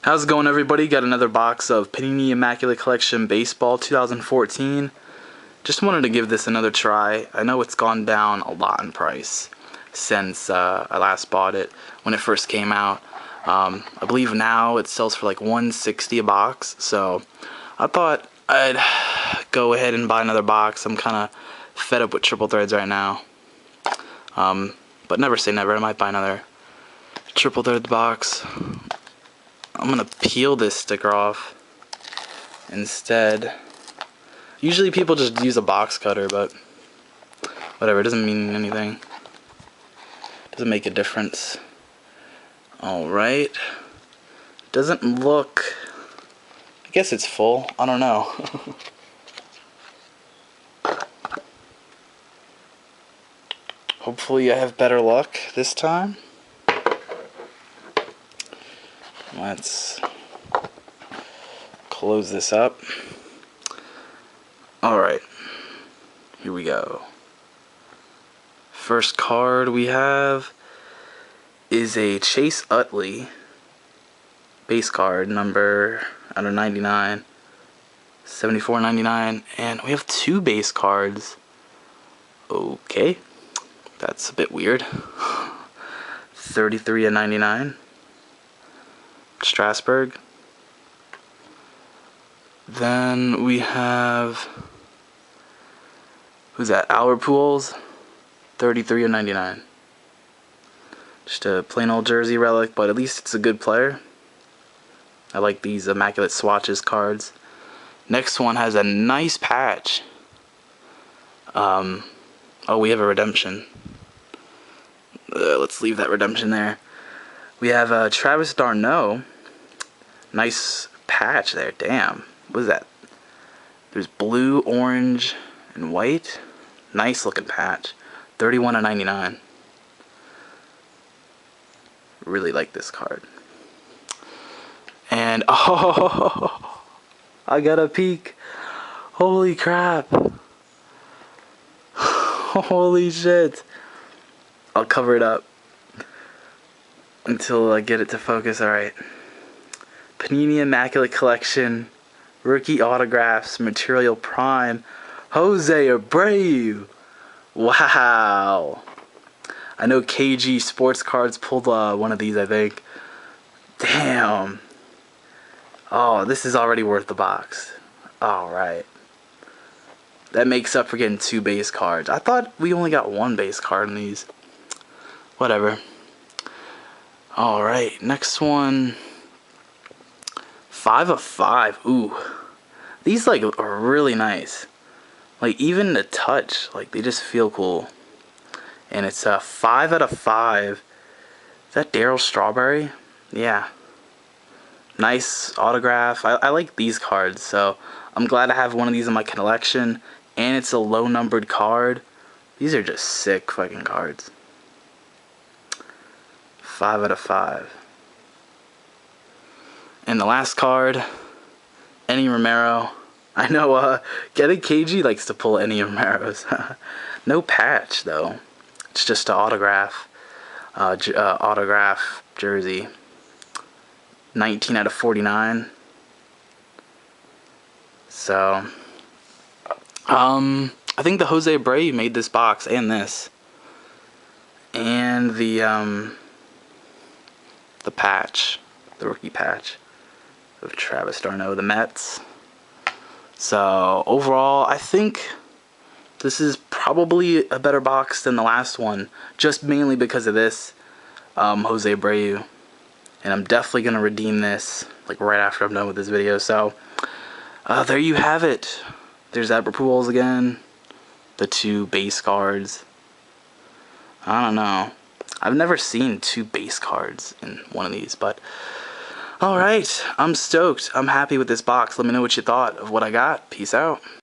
How's it going, everybody? Got another box of Panini Immaculate Collection Baseball 2014. Just wanted to give this another try. I know it's gone down a lot in price since I last bought it when it first came out. I believe now it sells for like $160 a box, so I thought I'd go ahead and buy another box. I'm kind of fed up with triple threads right now, but never say never. I might buy another triple thread box. I'm gonna peel this sticker off instead. Usually people just use a box cutter, but whatever, it doesn't mean anything. Doesn't make a difference. Alright. Doesn't look, I guess it's full. I don't know. Hopefully I have better luck this time. Let's close this up. Alright, here we go. First card we have is a Chase Utley base card, number 99, 74.99, and we have two base cards. Okay, that's a bit weird. 33/99. Strasburg. Then we have, who's that? Albert Pujols, 33/99. Just a plain old jersey relic, but at least it's a good player. I like these Immaculate Swatches cards. Next one has a nice patch. Oh, we have a redemption. Let's leave that redemption there. We have Travis d'Arnaud. Nice patch there. Damn. What is that? There's blue, orange, and white. Nice looking patch. 31/99. Really like this card. And oh, I got a peek. Holy crap. Holy shit. I'll cover it up until I get it to focus. Alright. Panini Immaculate Collection, Rookie Autographs, Material Prime, Jose Abreu. Wow. I know KG Sports Cards pulled one of these, I think. Damn. Oh, this is already worth the box. Alright. That makes up for getting two base cards. I thought we only got one base card in these. Whatever. Alright, next one. 5 of 5. Ooh. These like are really nice. Like even the touch, like they just feel cool. And it's a 5 out of 5. Is that Darryl Strawberry? Yeah. Nice autograph. I like these cards, so I'm glad I have one of these in my collection. And it's a low numbered card. These are just sick fucking cards. 5 out of 5. And the last card, Enny Romero. I know, I think KG likes to pull Enny Romero's. No patch though. It's just an autograph, autograph jersey. 19 out of 49. So, I think the Jose Abreu made this box and this, and the patch, the rookie patch of Travis d'Arnaud, the Mets. So overall, I think this is probably a better box than the last one, just mainly because of this Jose Abreu. And I'm definitely gonna redeem this like right after I'm done with this video. So there you have it. There's Albert Pujols again. The two base cards. I don't know. I've never seen two base cards in one of these, but alright, I'm stoked. I'm happy with this box. Let me know what you thought of what I got. Peace out.